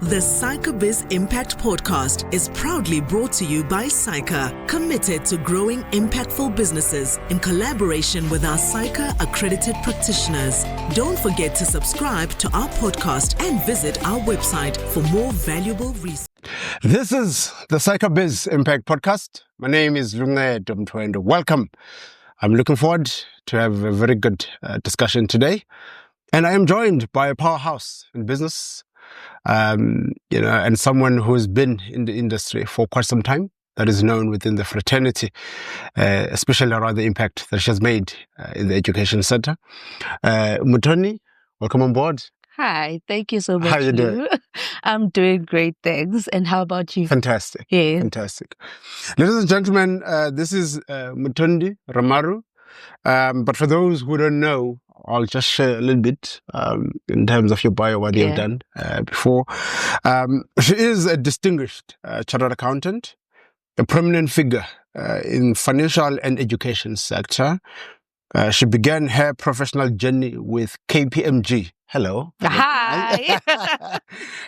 The PsychaBiz Impact Podcast is proudly brought to you by Psycha, committed to growing impactful businesses in collaboration with our Psycha accredited practitioners. Don't forget to subscribe to our podcast and visit our website for more valuable resources. This is the PsychaBiz Impact Podcast. My name is Lunga Domtwendo. Welcome. I'm looking forward to have a very good discussion today. And I am joined by a powerhouse in business, and someone who has been in the industry for quite some time, that is known within the fraternity, especially around the impact that she has made in the education center. Mutondi, welcome on board. Hi, thank you so much. How are you doing? I'm doing great, thanks. And how about you? Fantastic. Yeah. Fantastic. Ladies and gentlemen, this is Mutondi Ramaru. But for those who don't know, I'll just share a little bit in terms of your bio, what you've done before. She is a distinguished chartered accountant, a prominent figure in financial and education sector. She began her professional journey with KPMG. Hello. Hi.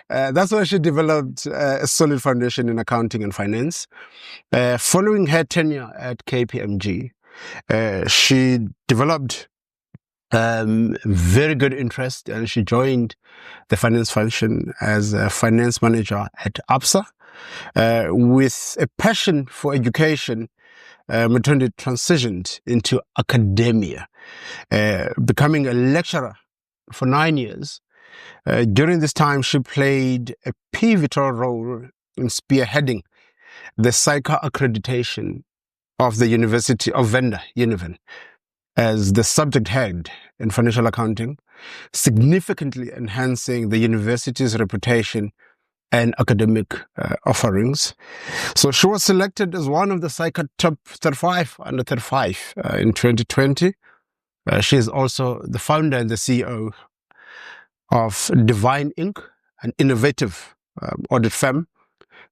That's where she developed a solid foundation in accounting and finance. Following her tenure at KPMG, she developed very good interest, and she joined the finance function as a finance manager at ABSA. With a passion for education, Mutondi transitioned into academia, becoming a lecturer for 9 years. During this time, she played a pivotal role in spearheading the Psycha accreditation of the University of Venda, Univen, as the subject head in financial accounting, significantly enhancing the university's reputation and academic offerings. So she was selected as one of the Psycha top 35 under 35 in 2020. She is also the founder and the CEO of Divine Inc., an innovative audit firm.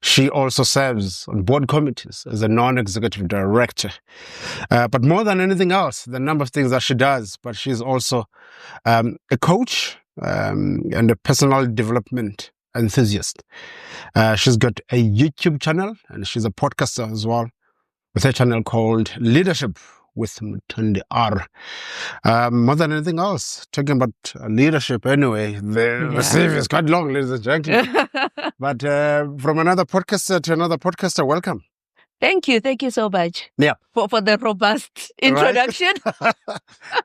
She also serves on board committees as a non-executive director. But more than anything else, the number of things that she does, but she's also a coach and a personal development enthusiast. She's got a YouTube channel, and she's a podcaster as well, with a channel called Leadership with Mutondi R. More than anything else, talking about leadership anyway, the CV is quite long, ladies and gentlemen. But from another podcaster to another podcaster, welcome. Thank you so much. Yeah. For the robust introduction. Right?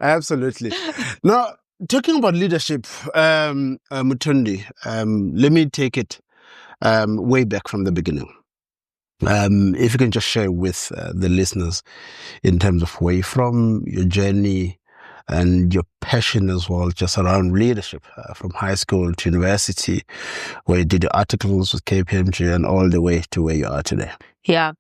Absolutely. Now, talking about leadership, Mutondi, let me take it way back from the beginning. If you can just share with the listeners in terms of where you're from, your journey, and your passion as well, just around leadership, from high school to university, where you did your articles with KPMG and all the way to where you are today. Yeah.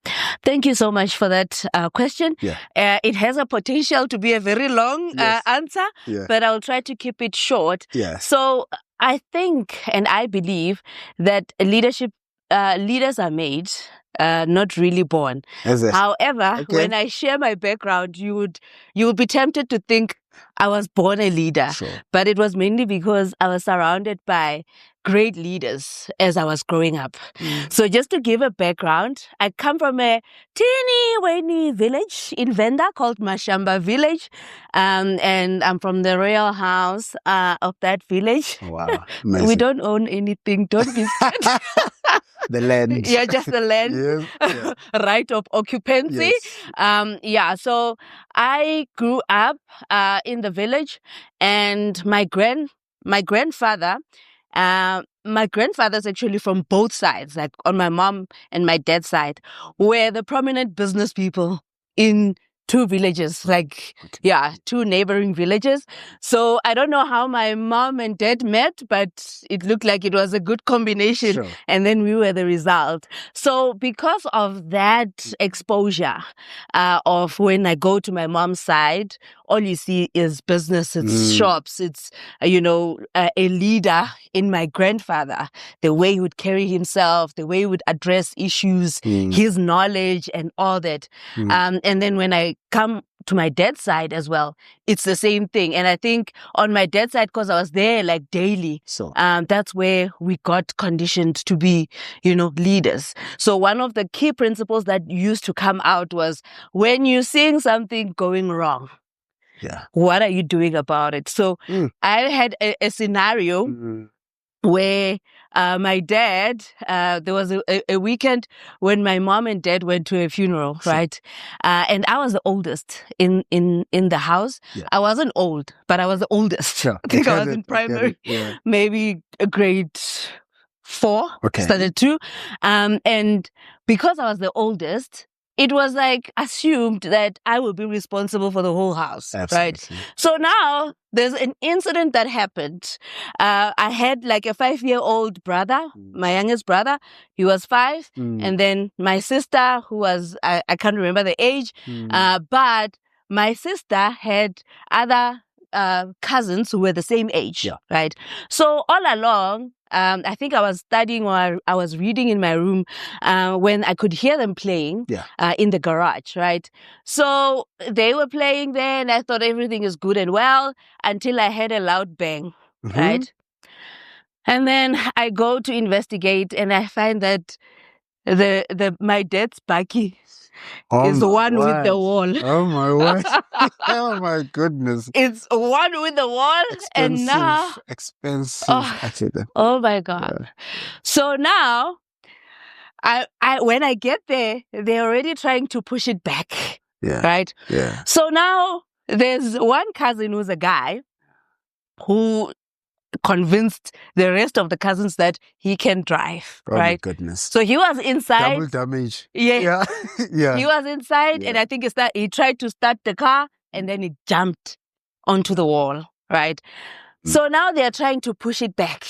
Thank you so much for that question. Yeah. It has a potential to be a very long answer, but I'll try to keep it short. Yes. So I think and I believe that leadership leaders are made, not really born. However, when I share my background, you would be tempted to think I was born a leader. Sure. But it was mainly because I was surrounded by great leaders as I was growing up. So just to give a background, I come from a teeny-weeny village in Venda called Mashamba Village. And I'm from the royal house of that village. Wow. Amazing. We don't own anything. Don't be scared. The land. Yeah, just the land. Right of occupancy. Yes. So I grew up in the village, and my grandfather's actually from both sides, like on my mom and my dad's side, were the prominent business people in two villages, two neighboring villages. So I don't know how my mom and dad met, but it looked like it was a good combination. Sure. And then we were the result. So because of that exposure of when I go to my mom's side, all you see is business, it's shops, it's, a leader in my grandfather, the way he would carry himself, the way he would address issues, his knowledge and all that. And then when I I come to my dad's side as well, it's the same thing. And I think on my dad's side, because I was there like daily, So that's where we got conditioned to be, leaders. So one of the key principles that used to come out was, when you're seeing something going wrong, what are you doing about it? So I had a scenario where my dad, there was a weekend when my mom and dad went to a funeral, right? And I was the oldest in the house. I wasn't old, but I was the oldest. I think I was in primary, maybe a grade 4, standard 2. And because I was the oldest, it was like assumed that I would be responsible for the whole house, right? So now there's an incident that happened. I had like a 5-year-old brother, my youngest brother. He was 5. And then my sister, who was, I can't remember the age, but my sister had other cousins who were the same age, right? So all along, I think I was studying or I was reading in my room when I could hear them playing in the garage, right? So they were playing there and I thought everything is good and well until I heard a loud bang, right? And then I go to investigate and I find that my dad's bakkie is the one with the wall. Oh my word. Oh my goodness. It's one with the wall. And now expensive. Oh my God. So now I when I get there, they're already trying to push it back. Right? So now there's one cousin who's a guy who convinced the rest of the cousins that he can drive. Oh right? my goodness. So he was inside. Double damage. Yeah. He was inside and I think he tried to start the car and then he jumped onto the wall. Right? So now they're trying to push it back.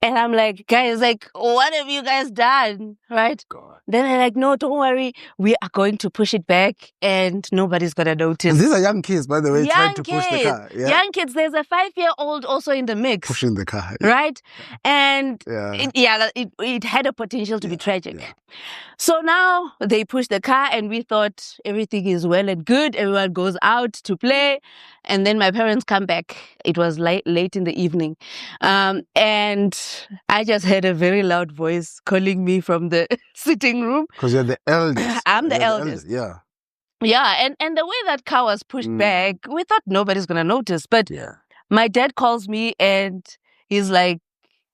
And I'm like, guys, like, what have you guys done? Right? Then they're like, no, don't worry. We are going to push it back and nobody's going to notice. And these are young kids, by the way, trying to push the car. Young kids. There's a 5-year-old also in the mix. Pushing the car. Right? And it had a potential to be tragic. So now they push the car and we thought everything is well and good. Everyone goes out to play. And then my parents come back. It was late in the evening. And I just heard a very loud voice calling me from the sitting room. Because you're the eldest. I'm the eldest. Yeah. Yeah. And the way that car was pushed back, we thought nobody's going to notice. But my dad calls me and he's like,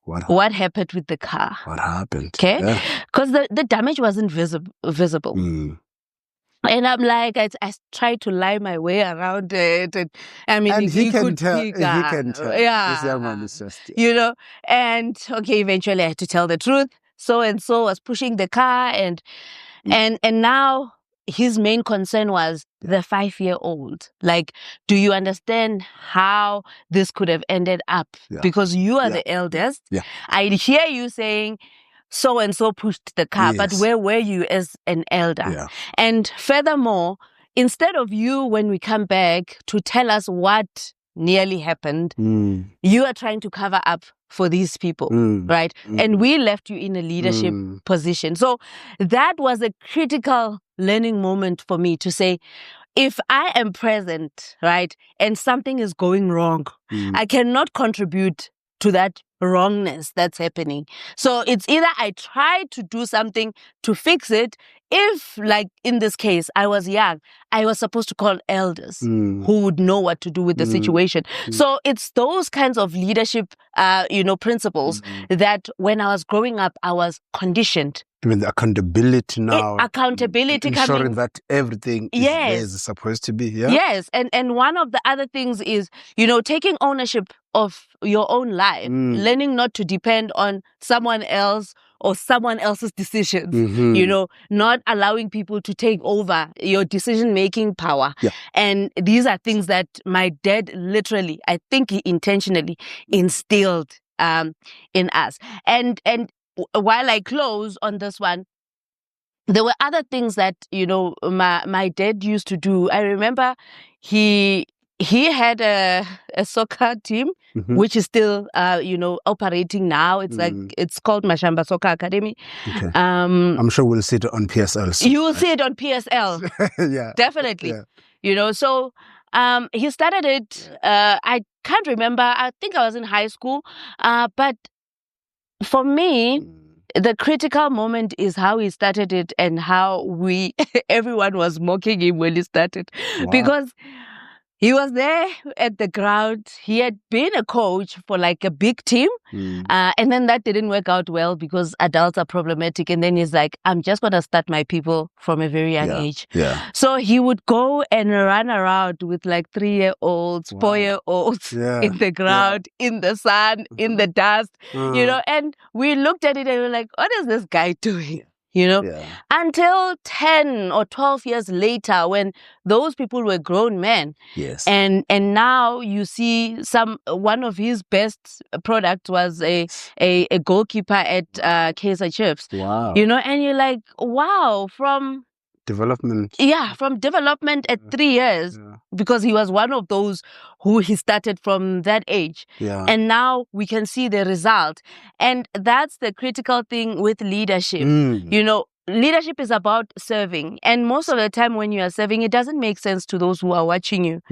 what happened with the car? What happened? Okay. Because the damage wasn't visible. And I'm like, I tried to lie my way around it. And I mean, and he can tell. He can tell. Yeah. This young man is just... And okay, eventually I had to tell the truth. So-and-so was pushing the car and now his main concern was the 5-year-old. Like, do you understand how this could have ended up? Because you are the eldest. I hear you saying, so-and-so pushed the car, but where were you as an elder? And furthermore, instead of you, when we come back, to tell us what nearly happened, you are trying to cover up for these people, right? And we left you in a leadership position. So that was a critical learning moment for me to say, if I am present, right, and something is going wrong, I cannot contribute to that wrongness that's happening. So it's either I try to do something to fix it. If, like in this case, I was young, I was supposed to call elders who would know what to do with the situation. So it's those kinds of leadership, principles that when I was growing up, I was conditioned. Even the accountability now. Accountability ensuring coming. that everything is as it's supposed to be. Yes. And one of the other things is, taking ownership of your own life, learning not to depend on someone else or someone else's decisions, not allowing people to take over your decision-making power. And these are things that my dad literally, I think he intentionally instilled in us. And while I close on this one, there were other things that, my dad used to do. I remember he he had a soccer team, which is still, operating now. It's it's called Mashamba Soccer Academy. Okay. I'm sure we'll see it on PSL soon. You will see it on PSL. Yeah. Definitely. Yeah. So he started it. I can't remember. I think I was in high school. But for me, the critical moment is how he started it and how everyone was mocking him when he started. Wow. Because he was there at the ground. He had been a coach for like a big team. And then that didn't work out well because adults are problematic. And then he's like, I'm just going to start my people from a very young age. Yeah. So he would go and run around with like 3-year-olds, 4-year-olds in the ground, in the sun, in the dust, and we looked at it and we were like, what is this guy doing? Until 10 or 12 years later, when those people were grown men. Yes. And now you see one of his best products was a goalkeeper at Kaizer Chiefs. Wow. And you're like, wow, from development. Yeah, from development at 3 years, because he was one of those who he started from that age. Yeah. And now we can see the result. And that's the critical thing with leadership. Leadership is about serving. And most of the time when you are serving, it doesn't make sense to those who are watching you,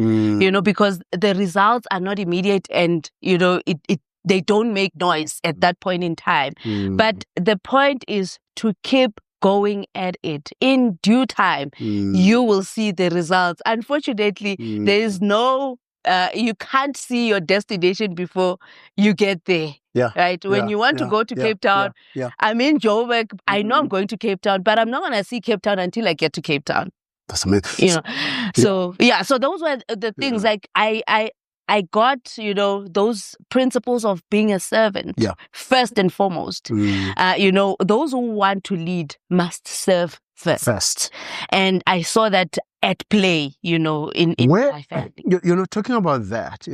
because the results are not immediate and, they don't make noise at that point in time. But the point is to keep going at it. In due time, you will see the results. Unfortunately, there is no, you can't see your destination before you get there. Yeah. Right? When you want to go to Cape Town, I'm in Joburg. I know I'm going to Cape Town, but I'm not going to see Cape Town until I get to Cape Town. That's amazing. So those were the things. Like I got, those principles of being a servant first and foremost. Those who want to lead must serve first. And I saw that at play, in my family. Talking about that,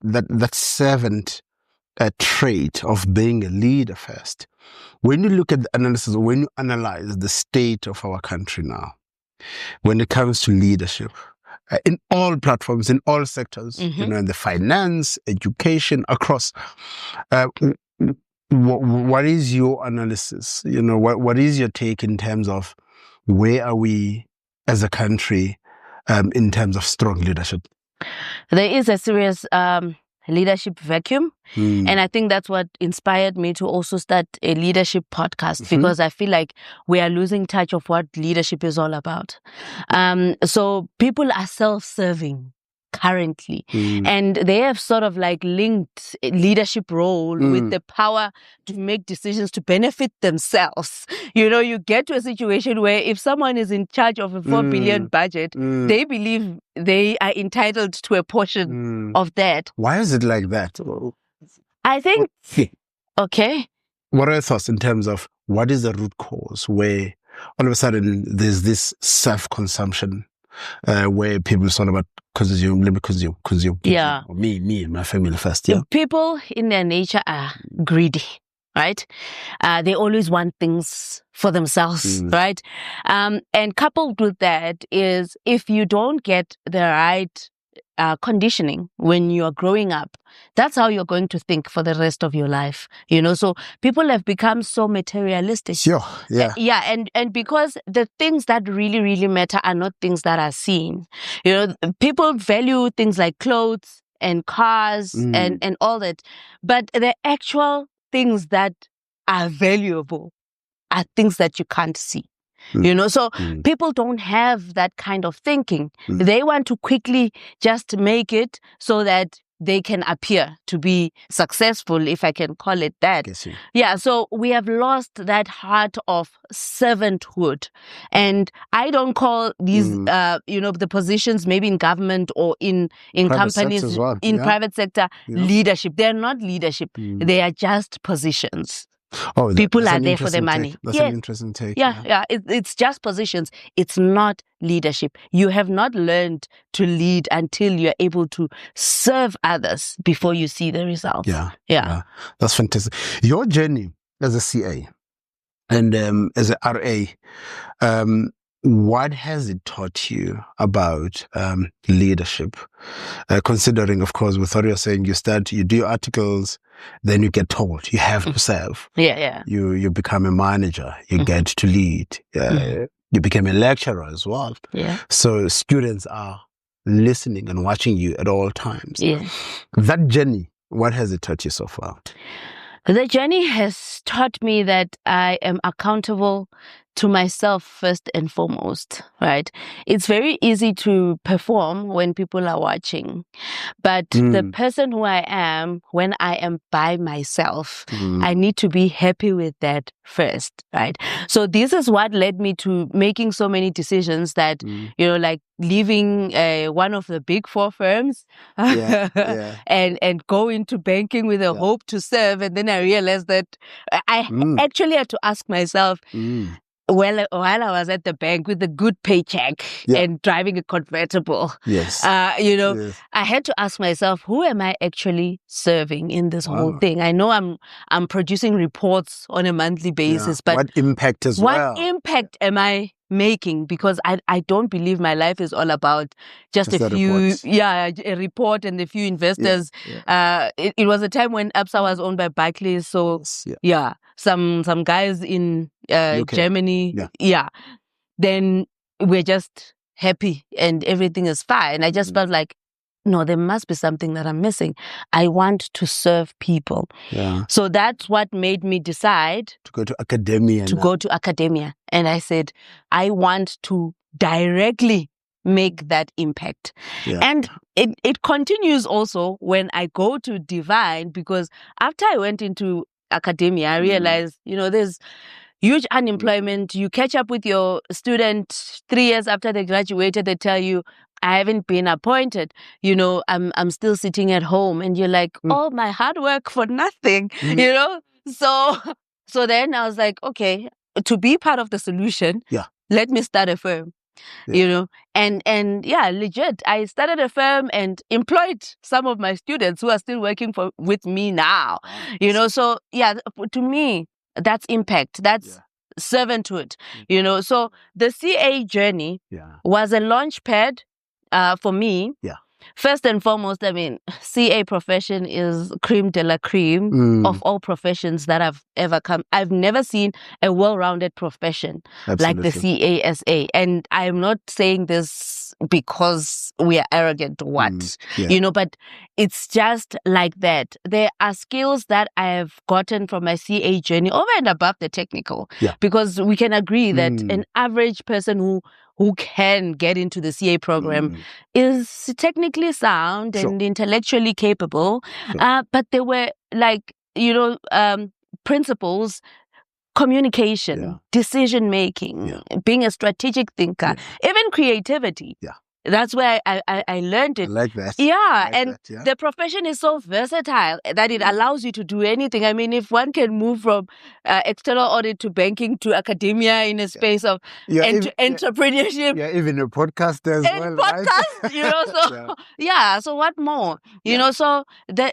that servant trait of being a leader first. When you look at the analysis, when you analyze the state of our country now, when it comes to leadership, in all platforms, in all sectors, in the finance, education, across. What is your analysis? What is your take in terms of where are we as a country in terms of strong leadership? There is a serious leadership vacuum. And I think that's what inspired me to also start a leadership podcast, because I feel like we are losing touch of what leadership is all about. So people are self-serving currently, and they have sort of like linked leadership role with the power to make decisions to benefit themselves. You get to a situation where if someone is in charge of a 4 billion budget, they believe they are entitled to a portion of that. Why is it like that? I think, okay. What are your thoughts in terms of what is the root cause where all of a sudden there's this self-consumption where people sort about consume, let me consume. Yeah. Or me and my family first. Yeah. People in their nature are greedy, right? They always want things for themselves, right? And coupled with that is if you don't get the right conditioning when you are growing up, that's how you're going to think for the rest of your life. So people have become so materialistic. Sure, yeah. And because the things that really, really matter are not things that are seen. People value things like clothes and cars and all that. But the actual things that are valuable are things that you can't see. So people don't have that kind of thinking. They want to quickly just make it so that they can appear to be successful, if I can call it that. So we have lost that heart of servanthood. And I don't call these, the positions maybe in government or in companies, private sector, leadership. They're not leadership. They are just positions. Oh, people are there for the money. That's an interesting take. It's just positions. It's not leadership. You have not learned to lead until you're able to serve others before you see the results. Yeah. That's fantastic. Your journey as a CA and as a RA, what has it taught you about leadership? Considering, of course, with what you're saying, you do your articles, then you get told you have to serve. Yeah. You become a manager, you get to lead. You become a lecturer as well. Yeah. So students are listening and watching you at all times. Yeah. That journey, what has it taught you so far? The journey has taught me that I am accountable to myself first and foremost, right? It's very easy to perform when people are watching, but the person who I am when I am by myself, I need to be happy with that first, right? So this is what led me to making so many decisions that, like leaving one of the big four firms and go into banking with a hope to serve. And then I realized that I actually had to ask myself, while I was at the bank with a good paycheck and driving a convertible, I had to ask myself, who am I actually serving in this whole thing? I know I'm producing reports on a monthly basis, but what impact what impact am I making? Because I don't believe my life is all about just a few, a report and a few investors. It was a time when Absa was owned by Barclays, so some guys in Germany, then we're just happy and everything is fine. I just felt like, no, there must be something that I'm missing. I want to serve people. So that's what made me decide to go to academia. And I said, I want to directly make that impact. And it continues also when I go to Divine, because after I went into academia, I realized, there's huge unemployment. You catch up with your student 3 years after they graduated, they tell you, I haven't been appointed. I'm still sitting at home, and you're like, all my hard work for nothing. So then I was like, okay, to be part of the solution, let me start a firm. Legit, I started a firm and employed some of my students who are still working with me now. So to me, that's impact. That's servanthood. So the CA journey was a launch pad for me. First and foremost, CA profession is cream de la cream of all professions that have ever come. I've never seen a well-rounded profession like the CASA. And I'm not saying this because we are arrogant or what, but it's just like that. There are skills that I have gotten from my CA journey over and above the technical, because we can agree that an average person who can get into the CA program is technically sound and intellectually capable. But there were principles, communication, decision-making, being a strategic thinker, even creativity. That's where I learned it. I like that. The profession is so versatile that it allows you to do anything. If one can move from external audit to banking to academia in a space of entrepreneurship. Even a podcast as well, right? So what more? So there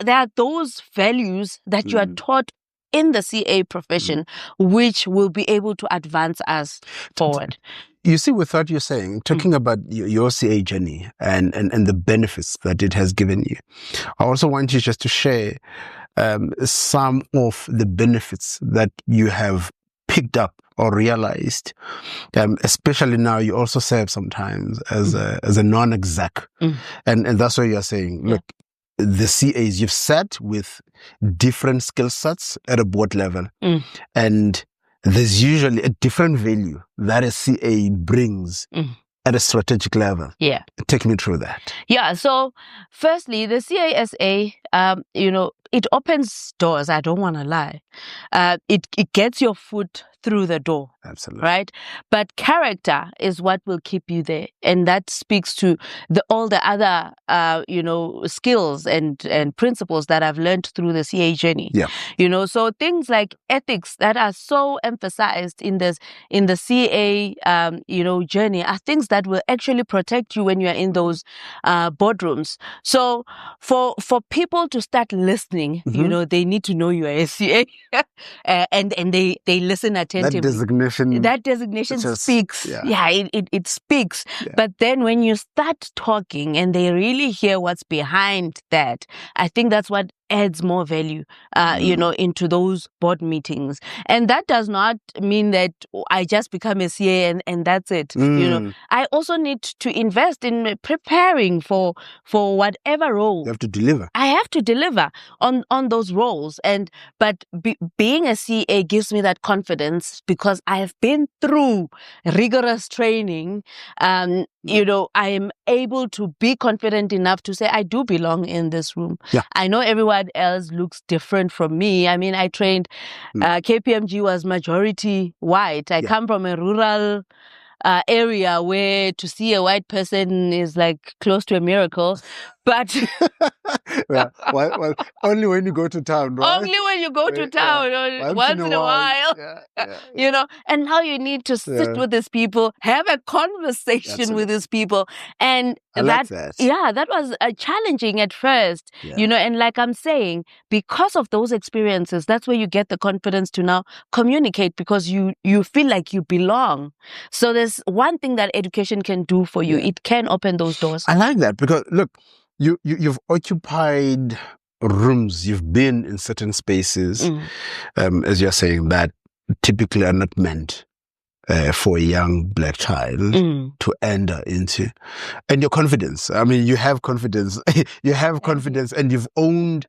are those values that you are taught in the CA profession, which will be able to advance us forward. You see, with what you're saying, talking about your CA journey and the benefits that it has given you, I also want you just to share some of the benefits that you have picked up or realized, especially now you also serve sometimes as a non-exec. And that's why you're saying, look, the CAs you've sat with different skill sets at a board level, and there's usually a different value that a CA brings at a strategic level. Take me through that. So firstly, the CASA, it opens doors. I don't want to lie. It gets your foot through the door. Absolutely. Right? But character is what will keep you there. And that speaks to all the other, skills and principles that I've learned through the CA journey. So things like ethics that are so emphasized in the CA, journey are things that will actually protect you when you are in those boardrooms. So for people to start listening listening, you know, they need to know you are a CA, and they listen attentively. That designation speaks. Yeah, it speaks. Yeah. But then when you start talking and they really hear what's behind that, I think that's what adds more value, you know, into those board meetings. And that does not mean that I just become a CA and that's it. You know, I also need to invest in preparing for whatever role. You have to deliver. I have to deliver on those roles. But being a CA gives me that confidence because I have been through rigorous training. You know, I am able to be confident enough to say I do belong in this room. Yeah. I know everyone else looks different from me. I mean, I trained, KPMG was majority white. I come from a rural area where to see a white person is like close to a miracle. But well, only when you go to town, right? Only when you go to town, once in a while. You know, and now you need to sit with these people, have a conversation with these people. And that was challenging at first, you know, and like I'm saying, because of those experiences, that's where you get the confidence to now communicate because you feel like you belong. So there's one thing that education can do for you. It can open those doors. I like that because look, you've occupied rooms, you've been in certain spaces, as you're saying, that typically are not meant for a young black child to enter into. And your confidence, I mean, you have confidence, and you've owned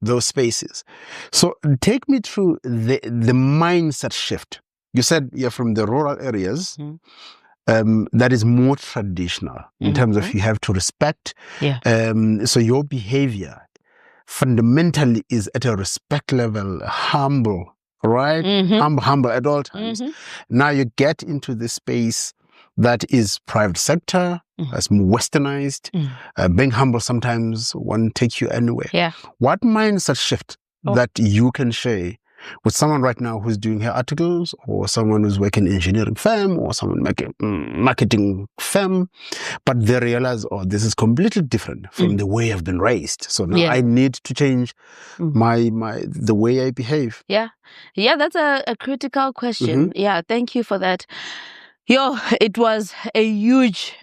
those spaces. So take me through the mindset shift. You said you're from the rural areas. That is more traditional in terms of you have to respect. So your behavior fundamentally is at a respect level, humble, right? Humble at all times. Now you get into the space that is private sector, that's more westernized. Being humble sometimes won't take you anywhere. What mindset shift that you can share with someone right now who's doing her articles, or someone who's working in engineering firm, or someone making marketing firm, but they realize, oh, this is completely different from the way I've been raised. So now I need to change the way I behave. Yeah, that's a critical question. Yeah, thank you for that. It was a huge,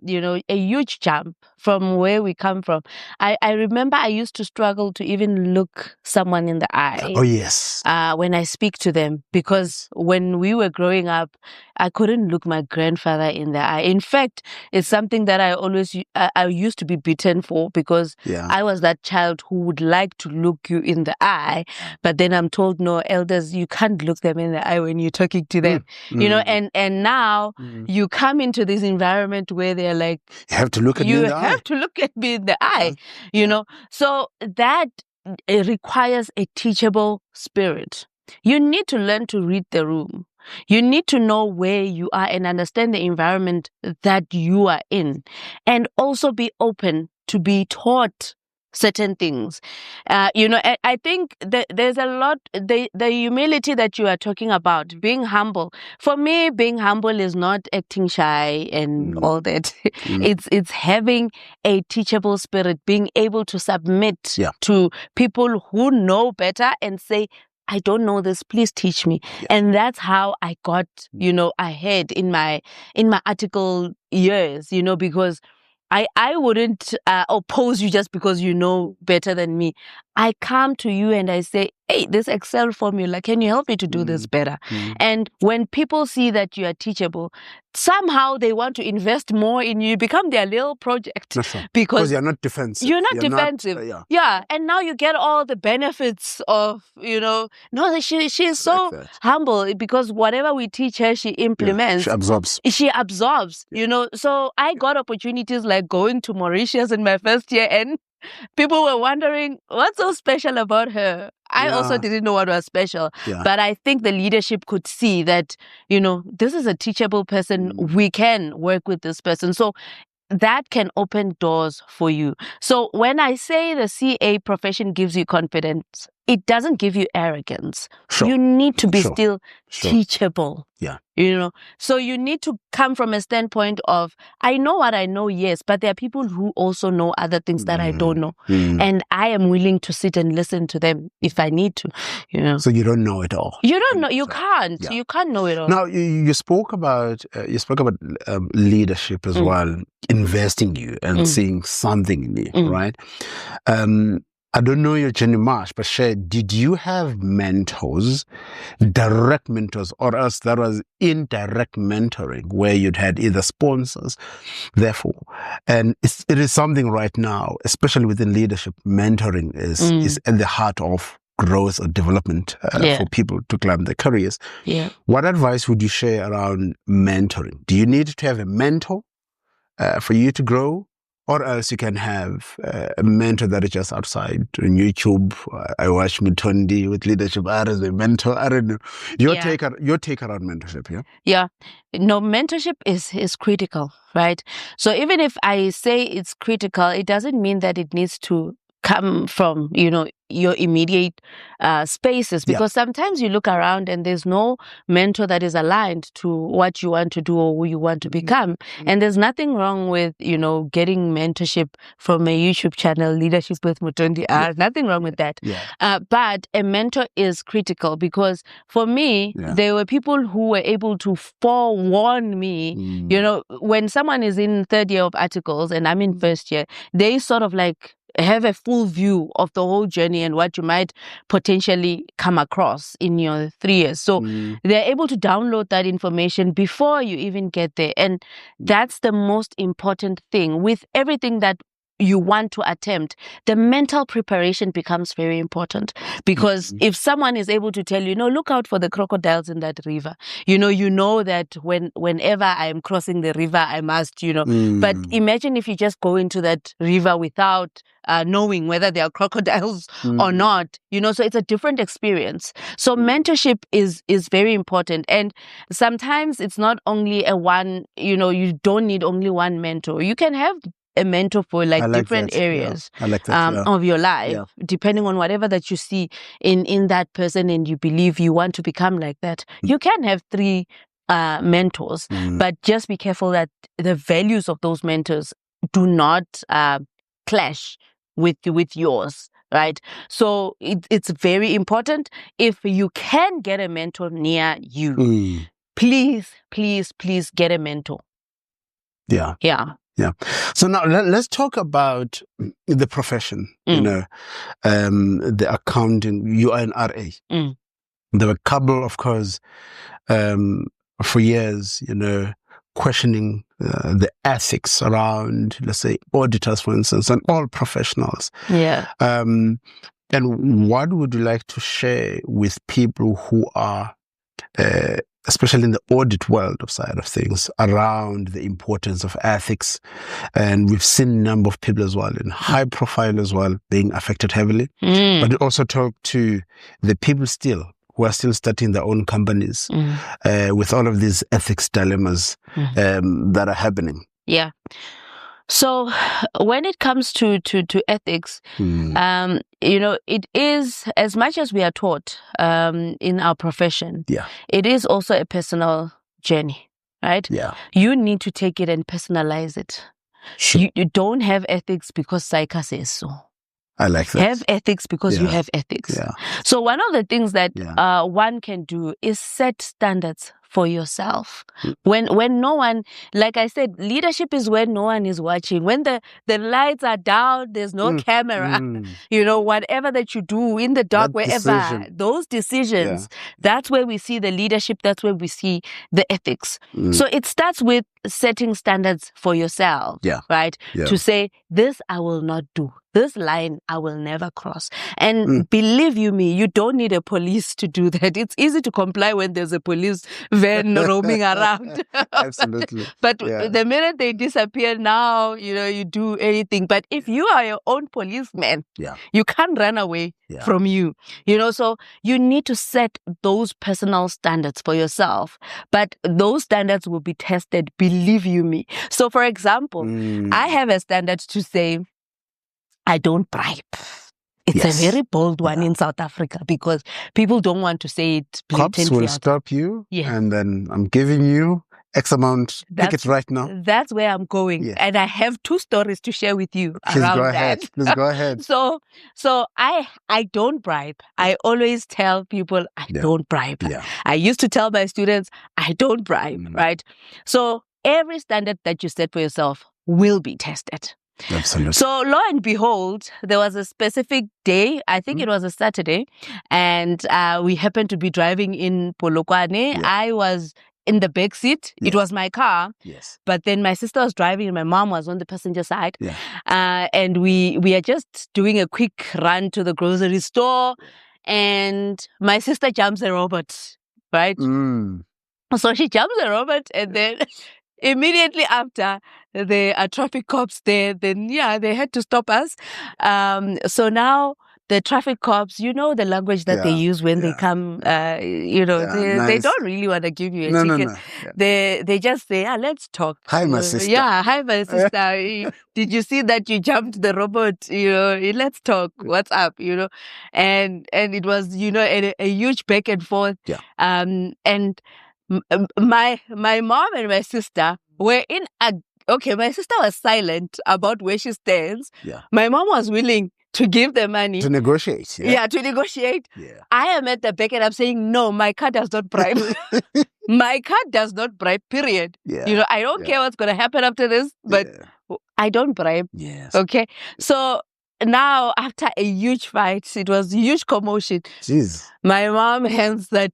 you know, a huge jump from where we come from. I remember I used to struggle to even look someone in the eye. Oh, yes. When I speak to them, because when we were growing up, I couldn't look my grandfather in the eye. In fact, it's something that I used to be beaten for because I was that child who would like to look you in the eye, but then I'm told, no, elders, you can't look them in the eye when you're talking to them. You know, and now you come into this environment where they're like, you have to look at me in the eye. You have to look at me in the eye, you know. So that requires a teachable spirit. You need to learn to read the room. You need to know where you are and understand the environment that you are in, and also be open to be taught certain things. You know, I think that there's a lot, the humility that you are talking about, being humble. For me, being humble is not acting shy and all that. It's having a teachable spirit, being able to submit to people who know better and say, I don't know this, please teach me. And that's how I got, you know, ahead in my article years, you know, because I wouldn't oppose you just because you know better than me. I come to you and I say, hey, this Excel formula, can you help me to do this better? And when people see that you are teachable, somehow they want to invest more in you, become their little project. Because you're not defensive. You're not defensive. And now you get all the benefits of, you know, no, she is so humble because whatever we teach her, she implements. She absorbs, you know. So I got opportunities like going to Mauritius in my first year, and people were wondering, what's so special about her? I also didn't know what was special. But I think the leadership could see that, you know, this is a teachable person. We can work with this person. So that can open doors for you. So when I say the CA profession gives you confidence, it doesn't give you arrogance. Sure. You need to be Sure. still Sure. teachable. Yeah. You know, so you need to come from a standpoint of, I know what I know, yes, but there are people who also know other things that I don't know. And I am willing to sit and listen to them if I need to, you know. So you don't know it all. You don't know, you can't. Yeah. You can't know it all. Now you spoke about leadership as well, investing you and seeing something in you, right? I don't know your journey much, but share, did you have mentors, direct mentors, or else that was indirect mentoring where you'd had either sponsors, therefore, and it is something right now, especially within leadership, mentoring is at the heart of growth or development for people to climb their careers. Yeah. What advice would you share around mentoring? Do you need to have a mentor for you to grow? Or else you can have a mentor that is just outside on YouTube. I watch Mutondi with leadership as a mentor. I don't know. Your take around mentorship, yeah? Yeah. No, mentorship is critical, right? So even if I say it's critical, it doesn't mean that it needs to come from, you know, your immediate spaces, because sometimes you look around and there's no mentor that is aligned to what you want to do or who you want to become. And there's nothing wrong with, you know, getting mentorship from a YouTube channel, Leadership with Mutondi R. Nothing wrong with that. But a mentor is critical because for me, there were people who were able to forewarn me. You know, when someone is in third year of articles and I'm in first year, they sort of like have a full view of the whole journey and what you might potentially come across in your 3 years. So they're able to download that information before you even get there. And that's the most important thing with everything that you want to attempt. The mental preparation becomes very important because if someone is able to tell you, no, look out for the crocodiles in that river, you know that whenever I am crossing the river, I must, you know, but imagine if you just go into that river without knowing whether there are crocodiles or not, you know, so it's a different experience. So mentorship is very important. And sometimes it's not only a one, you know, you don't need only one mentor. You can have a mentor for like different areas of your life, depending on whatever that you see in that person and you believe you want to become like that. You can have 3 mentors, but just be careful that the values of those mentors do not clash with yours, right? So it's very important. If you can get a mentor near you, please get a mentor. Yeah. So now let's talk about the profession, you know, the accounting. You are an RA. There were a couple, of course, for years, you know, questioning the ethics around, let's say, auditors, for instance, and all professionals. And what would you like to share with people who are especially in the audit world of side of things, around the importance of ethics? And we've seen a number of people as well in high profile as well being affected heavily. But also talk to the people still who are still starting their own companies with all of these ethics dilemmas that are happening. Yeah. So when it comes to ethics, you know, it is, as much as we are taught in our profession, it is also a personal journey, right? You need to take it and personalize it. You don't have ethics because Saika says so. I like that. Have ethics because you have ethics. So one of the things that one can do is set standards for yourself. When no one, like I said, leadership is when no one is watching. When the lights are down, there's no camera. You know, whatever that you do in the dark, wherever, those decisions, that's where we see the leadership, that's where we see the ethics. So it starts with setting standards for yourself, right? To say, this I will not do. This line I will never cross. And believe you me, you don't need a police to do that. It's easy to comply when there's a police van roaming around. Absolutely. But the minute they disappear now, you know, you do anything. But if you are your own policeman, you can't run away from you. You know, so you need to set those personal standards for yourself. But those standards will be tested, believe you me. So for example, I have a standard to say, I don't bribe. It's Yes. a very bold one Yeah. in South Africa because people don't want to say it blatantly. Cops will out. stop you, Yeah. and then I'm giving you X amount. Take it right now. That's where I'm going. Yes. And I have 2 stories to share with you Please around go ahead. that. Please go ahead. So I don't bribe. I always tell people I Yeah. don't bribe. Yeah. I used to tell my students I don't bribe, right? So every standard that you set for yourself will be tested. Absolutely. So lo and behold, there was a specific day, I think it was a Saturday, and we happened to be driving in Polokwane. Yeah. I was in the back seat. Yeah. It was my car. Yes. But then my sister was driving and my mom was on the passenger side. Yeah. And we are just doing a quick run to the grocery store, and my sister jumps a robot, right? So she jumps a robot, and then immediately after, there are traffic cops there. Then, they had to stop us. So now the traffic cops, you know the language that they use when they come, they don't really want to give you a ticket. No. Yeah. They just say, let's talk. Hi, my sister. Yeah, hi, my sister. Did you see that you jumped the robot? Let's talk. What's up? And it was, a huge back and forth. Yeah. And my mom and my sister were in my sister was silent about where she stands. Yeah. My mom was willing to give the money. To negotiate. Yeah, to negotiate. Yeah. I am at the back and I'm saying, no, my car does not bribe. My car does not bribe, period. Yeah. I don't care what's going to happen after this, but I don't bribe. Yes. Okay. So now, after a huge fight, it was a huge commotion. Jeez. My mom hands that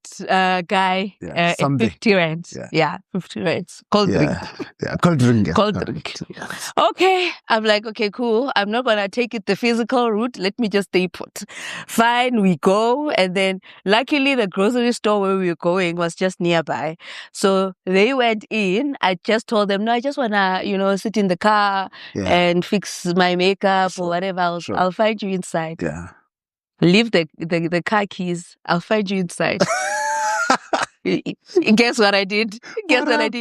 guy 50 rand. Yeah, 50 rands. Cold drink. Yeah, cold drink. Cold drink. Okay. I'm like, okay, cool. I'm not going to take it the physical route. Let me just stay put. Fine, we go. And then, luckily, the grocery store where we were going was just nearby. So they went in. I just told them, no, I just want to, sit in the car and fix my makeup or whatever. I'll find you inside. Yeah. Leave the car keys. I'll find you inside. Guess what I did?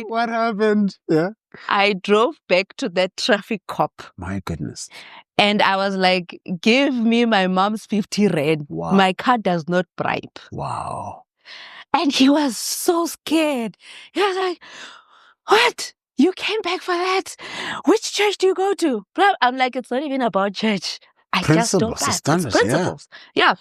What happened? Yeah. I drove back to that traffic cop. My goodness. And I was like, give me my mom's 50 rand. Wow. My car does not bribe. Wow. And he was so scared. He was like, what? You came back for that? Which church do you go to? I'm like, it's not even about church. I just don't buy it. It's principles. Yeah.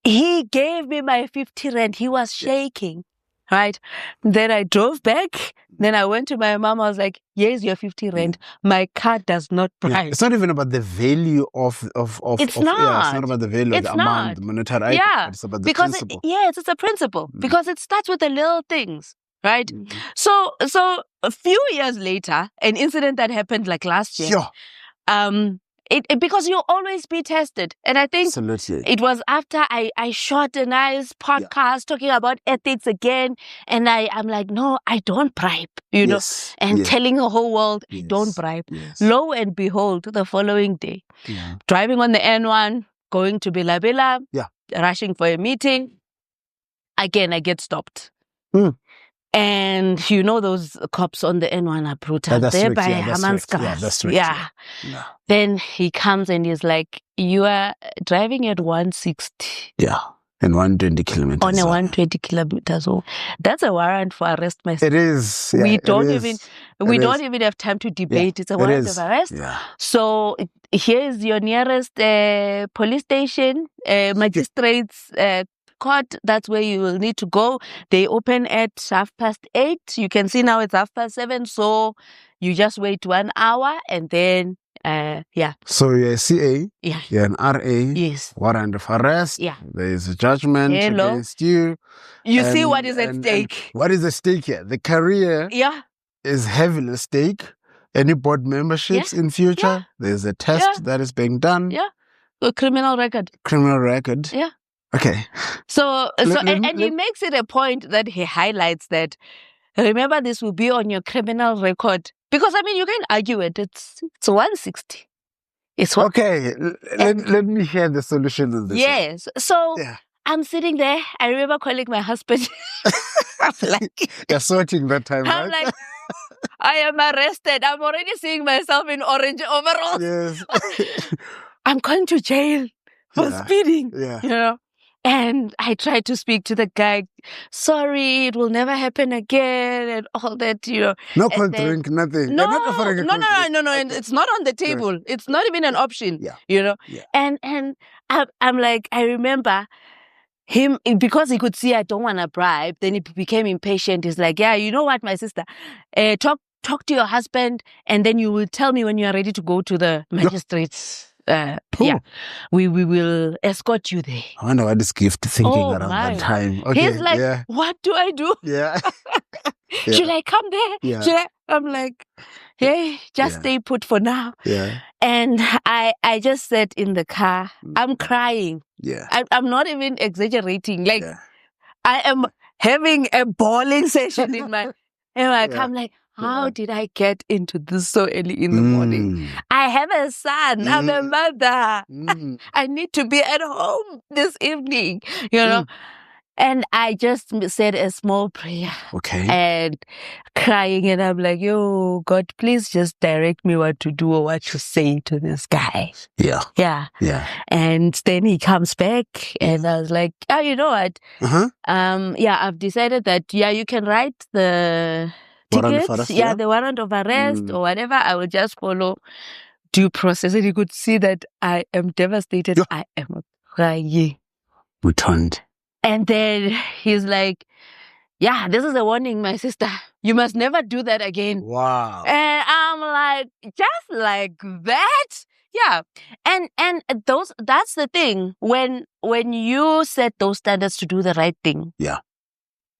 He gave me my 50 rand. He was shaking. Right? Then I drove back. Then I went to my mom. I was like, here's your 50 rand. My car does not bribe. It's not even about the value of it's not. Yeah, it's not about the value of the amount, the monetary item, but it's about the principle. It's a principle. Because it starts with the little things. Right? So a few years later, an incident that happened like last year. Sure. Because you'll always be tested. And I think it was after I shot a nice podcast talking about ethics again. And I'm like, no, I don't bribe, telling the whole world, I don't bribe. Lo and behold, the following day, driving on the N1, going to Bela, rushing for a meeting. Again, I get stopped. And those cops on the N1 are brutal. They're by Hammanskraal. Yeah. Then he comes and he's like, you are driving at 160. Yeah. And 120 kilometers. On a 120 kilometers. So that's a warrant for arrest, my son. It is. Yeah, we don't even have time to debate. It's a warrant of arrest. Yeah. So here is your nearest police station, magistrates court. That's where you will need to go. They open at 8:30. You can see now it's 7:30. So you just wait 1 hour and then, So you're a CA. Yeah. You're an RA. Yes. Warrant of arrest. Yeah. There is a judgment against you. You see what is at stake. What is at stake here? The career is heavily at stake. Any board memberships in future. There's a test that is being done. Yeah. A criminal record. Yeah. Okay. So he makes it a point that he highlights that, remember, this will be on your criminal record. Because, you can argue it. It's 160. It's what? Okay. Let me hear the solution of this. Yes. So I'm sitting there. I remember calling my husband. I'm like... You're sorting that time, I'm right? like, I am arrested. I'm already seeing myself in orange overalls. Yes. I'm going to jail. for speeding. Yeah. And I tried to speak to the guy, sorry, it will never happen again, and all that, No cold drink, nothing. No, You're not offering a no, cold drink. okay. And it's not on the table. It's not even an option, Yeah. And I'm like, I remember him, because he could see I don't want to bribe, then he became impatient. He's like, yeah, you know what, my sister, talk to your husband, and then you will tell me when you are ready to go to the magistrates. We will escort you there. I wonder what this gift thinking around that time. Okay, he's like, what do I do? Yeah. Should I come there? Yeah. I'm like, hey, just stay put for now. Yeah. And I just sat in the car. I'm crying. Yeah. I'm not even exaggerating. Like, I am having a bawling session in my I'm like, how did I get into this so early in the morning? I have a son. I'm a mother. I need to be at home this evening, And I just said a small prayer. Okay. And crying. And I'm like, yo, God, please just direct me what to do or what to say to this guy. Yeah. Yeah. Yeah. And then he comes back and I was like, oh, you know what? I've decided that, you can write the tickets. The warrant of arrest or whatever. I will just follow due process. And you could see that I am devastated. I am crying. Mutondi. And then he's like, this is a warning, my sister. You must never do that again. Wow. And I'm like, just like that? Yeah. And that's the thing. When you set those standards to do the right thing. Yeah.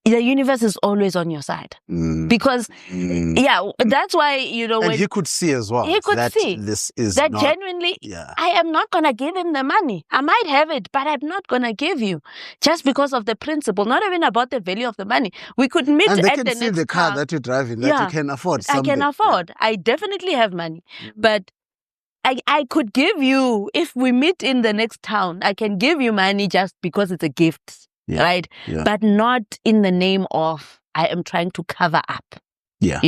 The universe is always on your side. Because, that's why, and he could see as well. He could see. This is that not, genuinely, I am not going to give him the money. I might have it, but I'm not going to give you. Just because of the principle, not even about the value of the money. We could meet and they at can the see next the car that you're driving, that you can afford someday. I can afford. I definitely have money. But I could give you, if we meet in the next town, I can give you money just because it's a gift. Right? Yeah. But not in the name of I am trying to cover up. Yeah.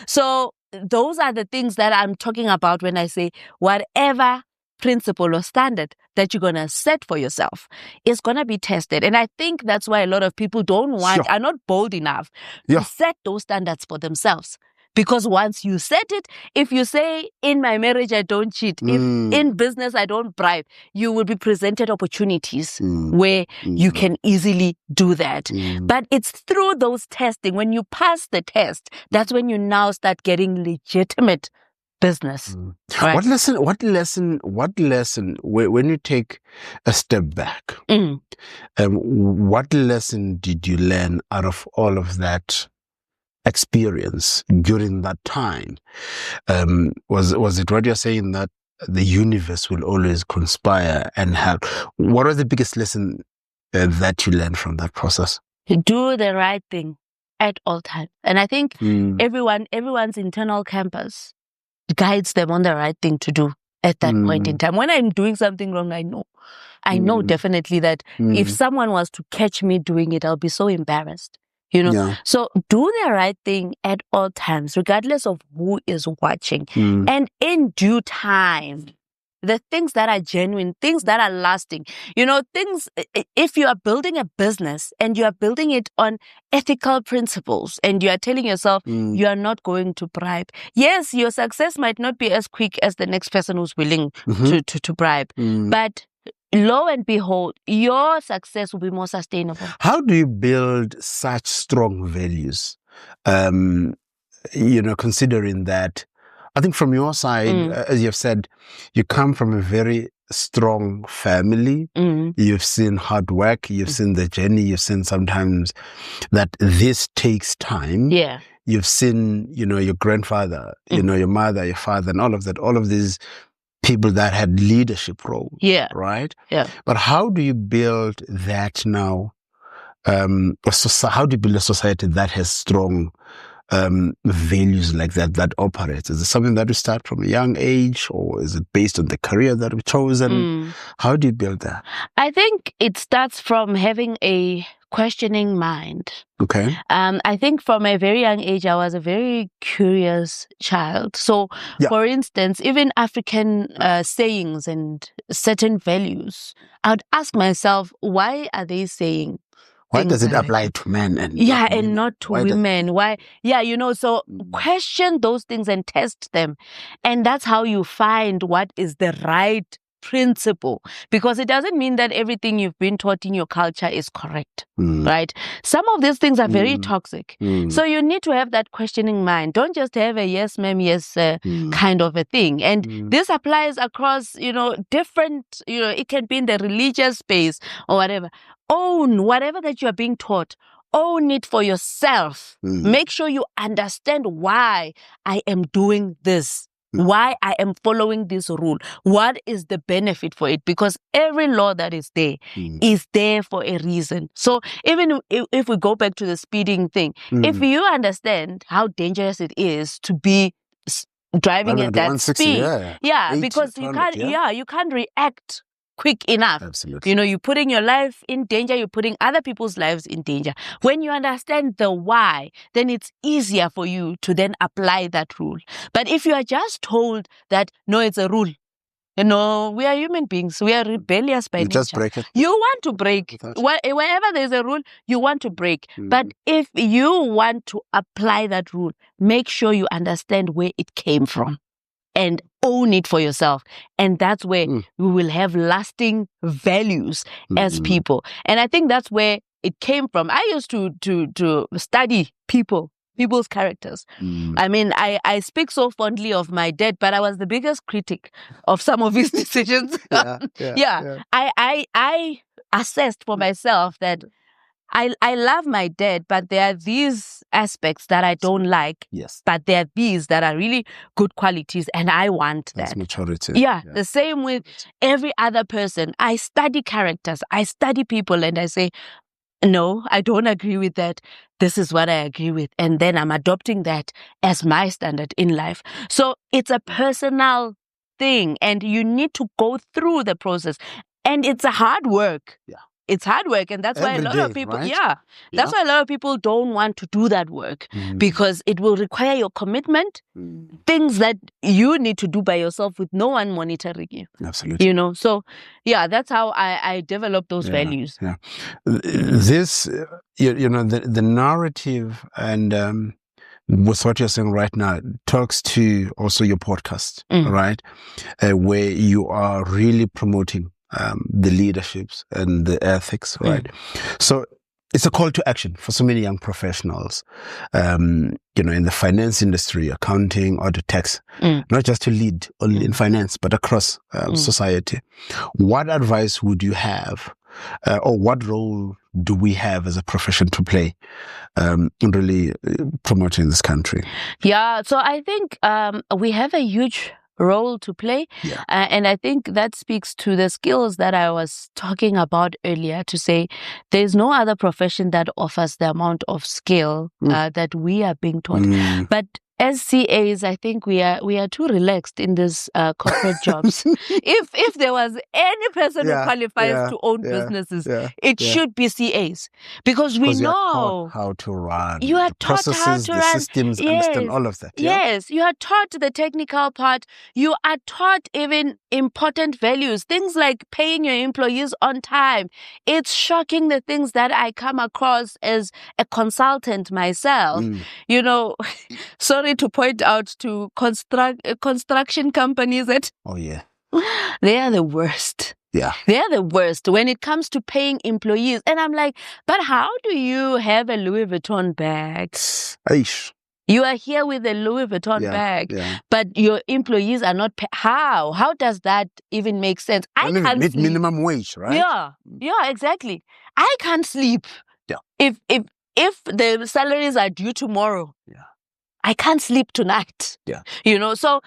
So those are the things that I'm talking about when I say whatever principle or standard that you're going to set for yourself is going to be tested. And I think that's why a lot of people are not bold enough to set those standards for themselves. Because once you set it, if you say, in my marriage, I don't cheat, if in business, I don't bribe, you will be presented opportunities where you can easily do that. But it's through those testing. When you pass the test, that's when you now start getting legitimate business. Right? What lesson, when you take a step back, what lesson did you learn out of all of that experience during that time? Was it what you're saying, that the universe will always conspire and help? What was the biggest lesson that you learned from that process? Do the right thing at all times. And I think everyone's internal compass guides them on the right thing to do at that point in time. When I'm doing something wrong, I know definitely that if someone was to catch me doing it, I'll be so embarrassed. So do the right thing at all times, regardless of who is watching. And in due time, the things that are genuine, things that are lasting, things, if you are building a business and you are building it on ethical principles and you are telling yourself you are not going to bribe. Yes, your success might not be as quick as the next person who's willing to bribe, but lo and behold, your success will be more sustainable. How do you build such strong values? Considering that, I think from your side, as you've said, you come from a very strong family. You've seen hard work. You've seen the journey. You've seen sometimes that this takes time. Yeah. You've seen, your grandfather, your mother, your father, and all of that. All of these people that had leadership roles. Yeah. Right? Yeah. But how do you build that now? How do you build a society that has strong values like that operates? Is it something that we start from a young age, or is it based on the career that we've chosen? How do you build that? I think it starts from having a questioning mind. Okay. I think from a very young age, I was a very curious child. So, for instance, even African sayings and certain values, I would ask myself, why are they saying? Why does it apply to men and and not to women? Why? Yeah, so question those things and test them. And that's how you find what is the right principle, because it doesn't mean that everything you've been taught in your culture is correct, right? Some of these things are very toxic. So you need to have that questioning mind. Don't just have a yes ma'am, yes kind of a thing. And this applies across, different, it can be in the religious space or whatever. Own whatever that you are being taught. Own it for yourself. Make sure you understand why I am doing this. Why I am following this rule. What is the benefit for it? Because every law that is there for a reason. So even if we go back to the speeding thing, if you understand how dangerous it is to be driving at that speed, because you can't react quick enough. Absolutely. You're putting your life in danger, you're putting other people's lives in danger. When you understand the why, then it's easier for you to then apply that rule. But if you are just told that, no, it's a rule, we are human beings, we are rebellious by nature. Just break it. You want to break. Wherever there's a rule, you want to break. But if you want to apply that rule, make sure you understand where it came from and own it for yourself. And that's where we will have lasting values as people. And I think that's where it came from. I used to study people's characters. I mean, I speak so fondly of my dad, but I was the biggest critic of some of his decisions. I assessed for myself that I love my dad, but there are these aspects that I don't like. Yes. But there are these that are really good qualities, and I want that. That's maturity. Yeah, the same with every other person. I study characters, I study people, and I say, no, I don't agree with that. This is what I agree with. And then I'm adopting that as my standard in life. So it's a personal thing, and you need to go through the process. And it's a hard work. Yeah. It's hard work, and that's why a lot of people, that's why a lot of people don't want to do that work, because it will require your commitment, things that you need to do by yourself with no one monitoring you. Absolutely. So that's how I develop those values. Yeah. This, the narrative and with what you're saying right now talks to also your podcast, right? Where you are really promoting the leaderships and the ethics, right? So it's a call to action for so many young professionals, in the finance industry, accounting, or the tax, not just to lead only in finance, but across society. What advice would you have, or what role do we have as a profession to play in really promoting this country? Yeah, so I think we have a huge role to play. And I think that speaks to the skills that I was talking about earlier, to say there's no other profession that offers the amount of skill that we are being taught. But as CAs, I think we are too relaxed in these corporate jobs. If there was any person who qualifies to own businesses, it should be CAs, because we know taught how to run. You are the taught processes, how to the run. systems, understand all of that. Yes, you are taught the technical part. You are taught even important values, things like paying your employees on time. It's shocking the things that I come across as a consultant myself. Sorry to point out to construction companies that they are the worst. Yeah. They are the worst when it comes to paying employees. And I'm like, but how do you have a Louis Vuitton bag? Aish. You are here with a Louis Vuitton bag, but your employees are not how? How does that even make sense? I can't sleep. Minimum wage, right? Yeah, exactly. I can't sleep. Yeah. If the salaries are due tomorrow, I can't sleep tonight. Yeah. So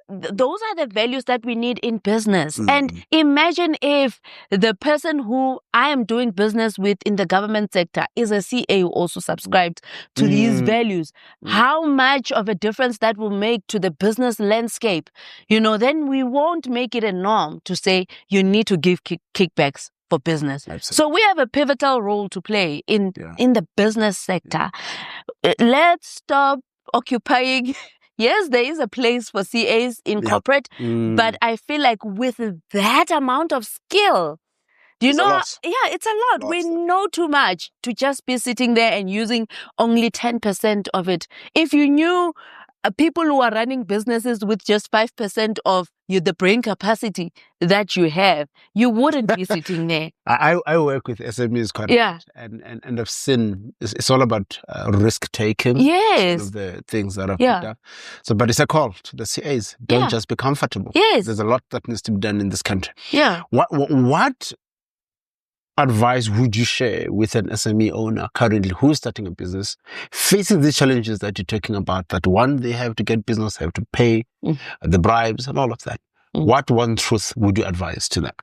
those are the values that we need in business. And imagine if the person who I am doing business with in the government sector is a CA who also subscribed to these values. How much of a difference that will make to the business landscape. Then we won't make it a norm to say you need to give kickbacks for business. Absolutely. So we have a pivotal role to play in the business sector. Let's stop occupying. Yes, there is a place for CAs in corporate, but I feel like with that amount of skill, it's a lot. We know too much to just be sitting there and using only 10% of it. If you knew people who are running businesses with just 5% of the brain capacity that you have, you wouldn't be sitting there. I work with SMEs quite a lot, and I've seen it's all about risk taking. Yes, one of the things that I've picked up. So, but it's a call to the CAs. Don't just be comfortable. Yes, there's a lot that needs to be done in this country. Yeah. What advice would you share with an SME owner currently who's starting a business, facing these challenges that you're talking about, that one, they have to get business, have to pay the bribes and all of that? What one truth would you advise to them?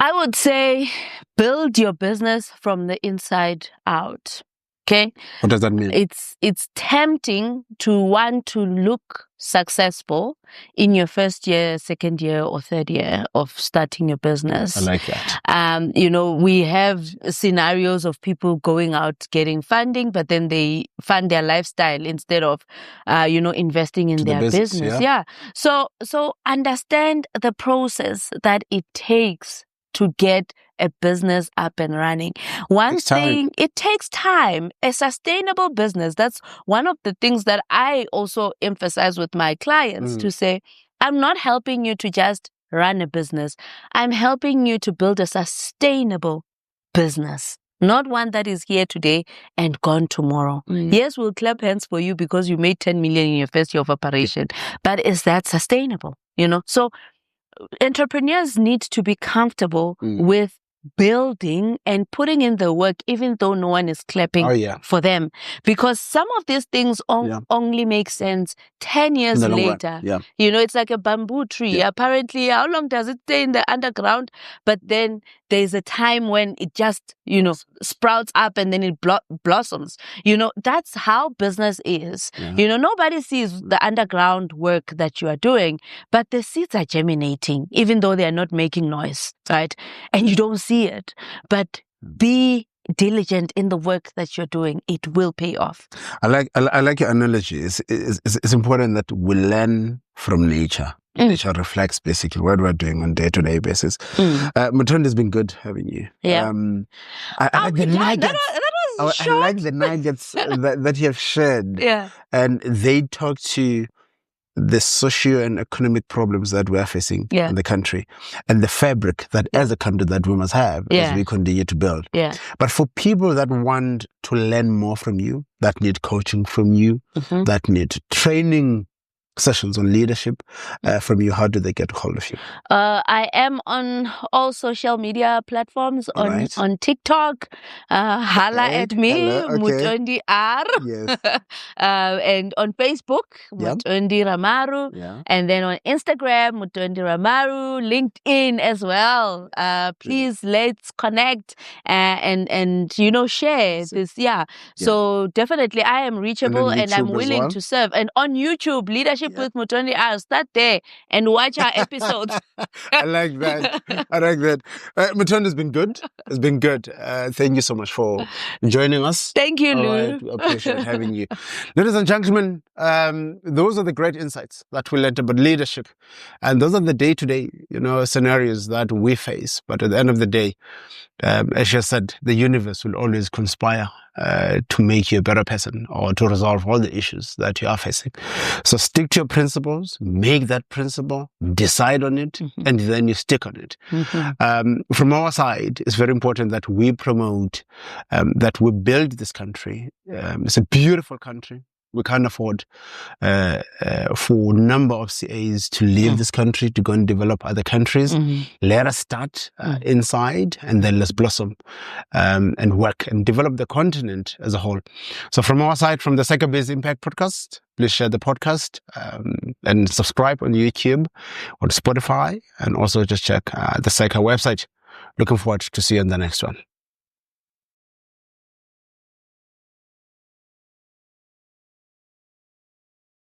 I would say build your business from the inside out. Okay. What does that mean? It's tempting to want to look successful in your first year, second year, or third year of starting your business. I like that. We have scenarios of people going out getting funding, but then they fund their lifestyle instead of, investing in their business. Yeah. So understand the process that it takes to get a business up and running. One thing, it takes time. A sustainable business, that's one of the things that I also emphasize with my clients to say, I'm not helping you to just run a business. I'm helping you to build a sustainable business. Not one that is here today and gone tomorrow. Yes, we'll clap hands for you because you made 10 million in your first year of operation. But is that sustainable? So entrepreneurs need to be comfortable with building and putting in the work, even though no one is clapping for them. Because some of these things only make sense 10 years later. It's like a bamboo tree. Apparently, how long does it stay in the underground? But then there's a time when it just, sprouts up and then it blossoms. That's how business is. Nobody sees the underground work that you are doing, but the seeds are germinating, even though they are not making noise, right? And you don't see it, but be diligent in the work that you're doing. It will pay off. I like your analogy. It's important that we learn from nature. Nature reflects basically what we're doing on a day-to-day basis. Mutondi, has been good having you. Yeah. I like the nuggets. I like the nuggets that you have shared. Yeah. And they talk to the socio and economic problems that we're facing in the country, and the fabric that as a country that we must have as we continue to build. But for people that want to learn more from you, that need coaching from you, that need training sessions on leadership from you, how do they get hold of you? I am on all social media platforms, on TikTok. Holla at me, Mutondi R. Yes. And on Facebook, Mutondi Ramaru. And then on Instagram, Mutondi Ramaru. LinkedIn as well. Please, let's connect and share this. So definitely I am reachable and I'm willing to serve. And on YouTube, Leadership with Mutondi R. Start there and watch our episodes. I like that. Mutondi has been good. It's been good. Thank you so much for joining us. Thank you, Lou. I appreciate having you. Ladies and gentlemen, those are the great insights that we learned about leadership. And those are the day-to-day, scenarios that we face. But at the end of the day, as you said, the universe will always conspire to make you a better person or to resolve all the issues that you are facing. So stick to your principles, make that principle, decide on it, and then you stick on it. From our side, it's very important that we promote, that we build this country. It's a beautiful country. We can't afford for a number of CAs to leave this country to go and develop other countries. Let us start inside and then let's blossom and work and develop the continent as a whole. So from our side, from the Cycle Based Impact Podcast, please share the podcast and subscribe on YouTube or Spotify, and also just check the Cycle website. Looking forward to see you on the next one.